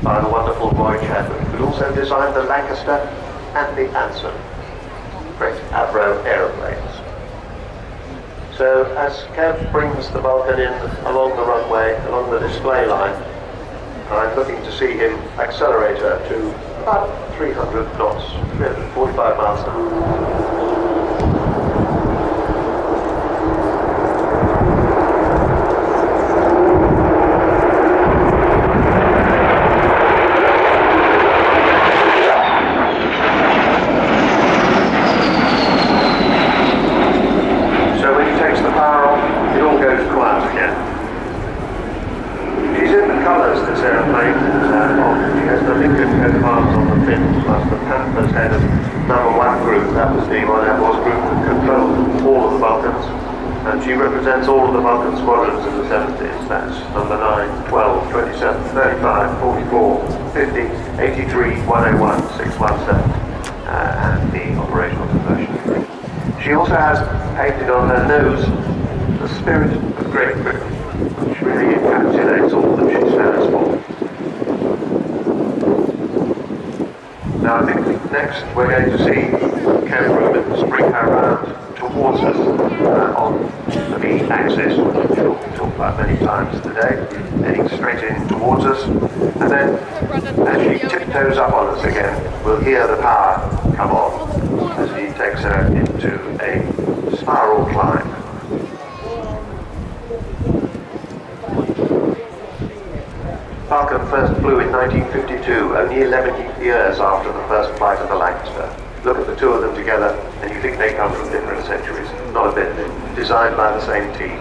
by the wonderful Roy Chadwick, who also designed the Lancaster and the Anson, great Avro aeroplanes. So as Kev brings the Vulcan in along the runway, along the display line, I'm looking to see him accelerate her to about 300 knots, 345 miles an hour. She represents all of the Vulcan squadrons in the 70s. That's number 9, 12, 27, 35, 44, 50, 83, 101, 617, and the operational conversion. She also has painted on her nose the spirit of Great Britain, which really encapsulates all that she stands for. Now I think next we're going to see Kev Rubins bring her around towards us on the B axis, which we'll talk about many times today, heading straight in towards us, and then as she tiptoes up on us again, we'll hear the power come on as he takes her into a spiral climb. Vulcan first flew in 1952, only 11 years after the first flight of the Lancaster. Look at the two of them together and you think they come from different centuries. Not a bit. Designed by the same team.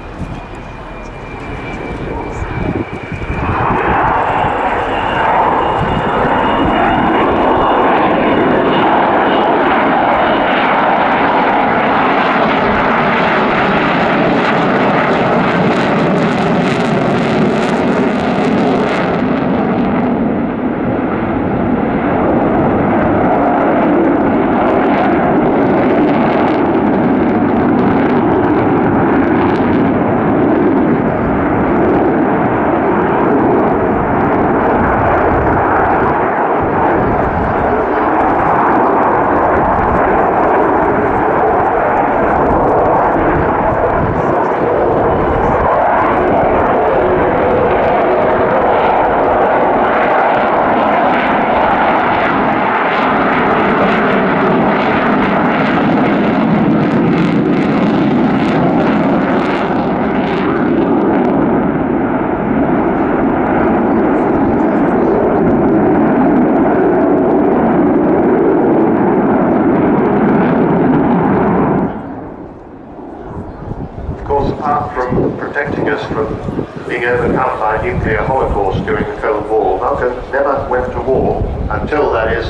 Nuclear holocaust during the Cold War. Vulcan never went to war until, that is,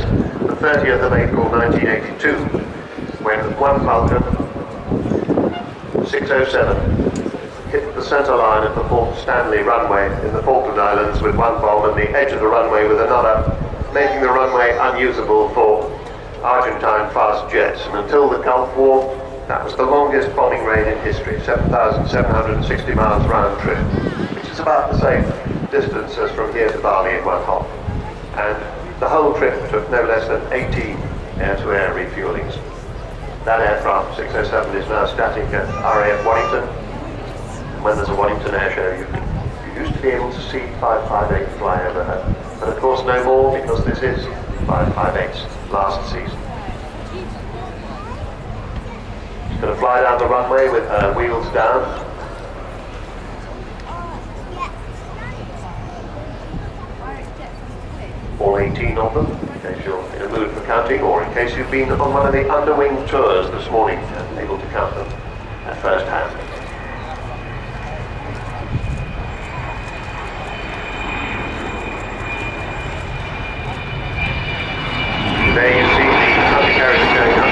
the 30th of April 1982, when one Vulcan, 607, hit the center line of the Port Stanley runway in the Falkland Islands with one bomb and the edge of the runway with another, making the runway unusable for Argentine fast jets. And until the Gulf War, that was the longest bombing raid in history, 7,760 miles round trip. It's about the same distance as from here to Bali in one hop. And the whole trip took no less than 18 air-to-air refuelings. That aircraft, 607, is now static at RIAT Wellington. When there's a Wellington air show, you used to be able to see 558 fly overhead. But of course no more, because this is 558's last season. She's going to fly down the runway with her wheels down. All 18 of them, in case you're in a mood for counting, or in case you've been on one of the underwing tours this morning and able to count them at first hand. There you see the undercarriage going up.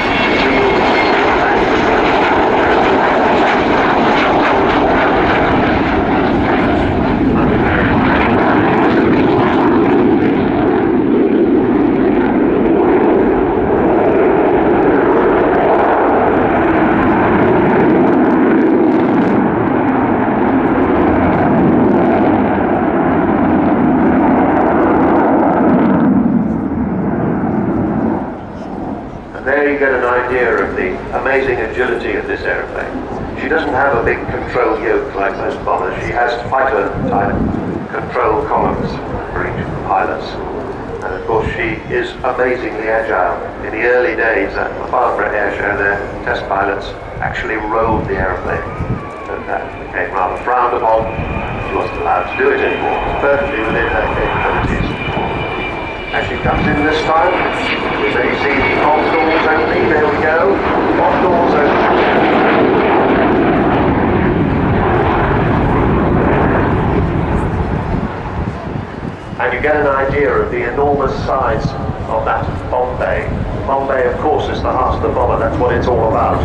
idea of the amazing agility of this aeroplane. She doesn't have a big control yoke like most bombers. She has fighter-type control columns for each of the pilots. And of course she is amazingly agile. In the early days at the Farnborough Air Show, their test pilots actually rolled the aeroplane. And that became rather frowned upon. She wasn't allowed to do it anymore. It was perfectly within her capabilities. As she comes in this time, we may see the bomb doors opening. There we go. Bomb doors opening. And you get an idea of the enormous size of that bomb bay. Bomb bay, of course, is the heart of the bomber. That's what it's all about.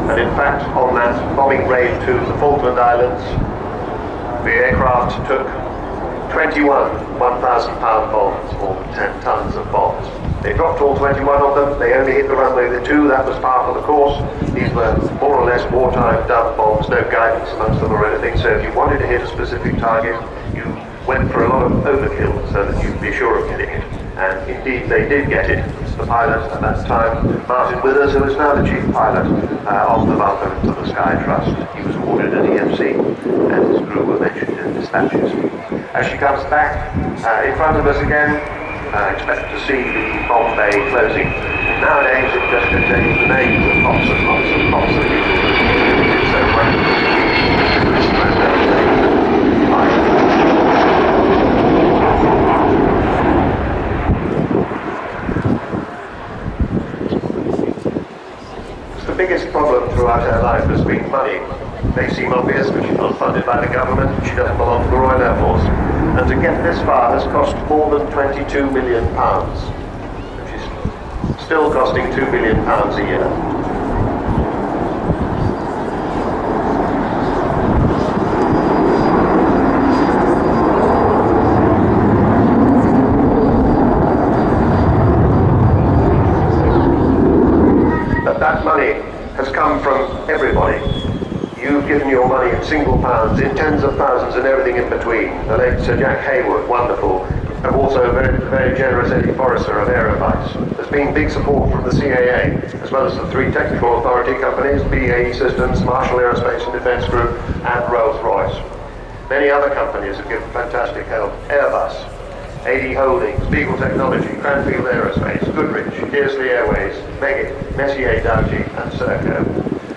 And in fact, on that bombing raid to the Falkland Islands, the aircraft took 21 1,000-pound bombs, more than 10 tons of bombs. They dropped all 21 of them. They only hit the runway with 2. That was par for the course. These were more or less wartime dump bombs, no guidance amongst them or anything. So if you wanted to hit a specific target, you went for a lot of overkill so that you'd be sure of getting it. And indeed, they did get it. The pilot at that time, Martin Withers, who is now the chief pilot of the Vulcan to the Sky Trust. He was awarded an EMC, and his crew were mentioned in dispatches. As she comes back in front of us again, expect to see the bomb bay closing. Nowadays it just contains the names of lots and lots and lots of people who did so well. The biggest problem throughout her life has been money. They seem obvious, but she's not funded by the government. She doesn't belong to the Royal Air Force. And to get this far has cost more than £22 million, which is still costing £2 billion a year. But that money has come from everybody. You've given your money in single pounds, in tens of thousands and everything in between. The late Sir Jack Hayward, wonderful. And also very generous Eddie Forrester of Aerovice. There's been big support from the CAA, as well as the 3 technical authority companies, BAE Systems, Marshall Aerospace and Defence Group, and Rolls-Royce. Many other companies have given fantastic help. Airbus, AD Holdings, Beagle Technology, Cranfield Aerospace, Goodrich, Kearsley Airways, Meggitt, Messier, Dowgie, and Serco.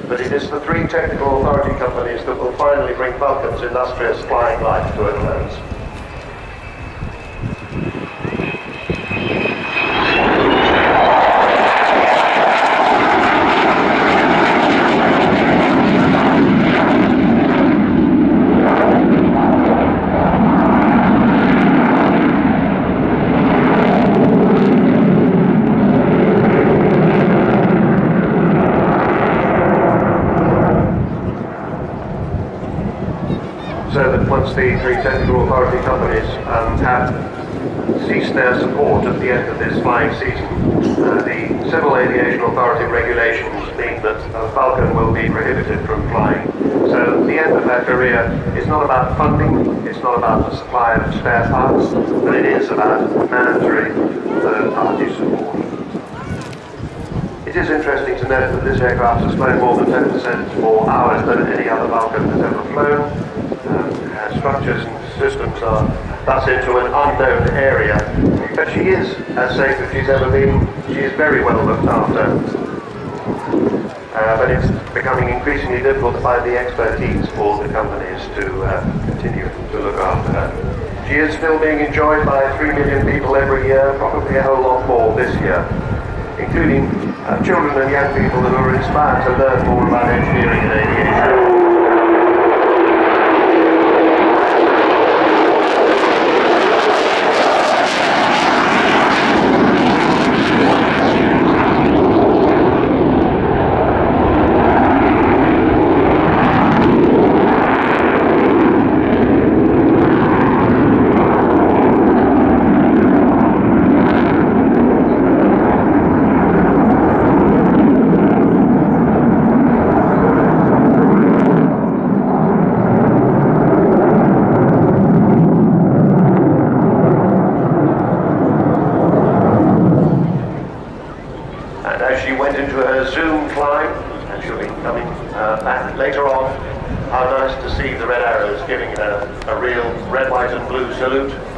But it is the 3 technical authority companies that will finally bring Vulcan's illustrious flying life to a close. So that once the 3 technical authority companies have ceased their support at the end of this flying season, the Civil Aviation Authority regulations mean that Vulcan will be prohibited from flying. So the end of her career is not about funding, it's not about the supply of spare parts, but it is about mandatory third-party support. It is interesting to note that this aircraft has flown more than 10% more hours than any other Vulcan has ever flown. Structures and systems are thus into an unknown area, but she is as safe as she's ever been. She is very well looked after, but it's becoming increasingly difficult to find the expertise for the companies to continue to look after her. She is still being enjoyed by 3 million people every year, probably a whole lot more this year, including children and young people who are inspired to learn more about engineering and aviation. her Zoom climb, and she'll be coming back later on. How nice to see the red arrows giving her a real red, white and blue salute.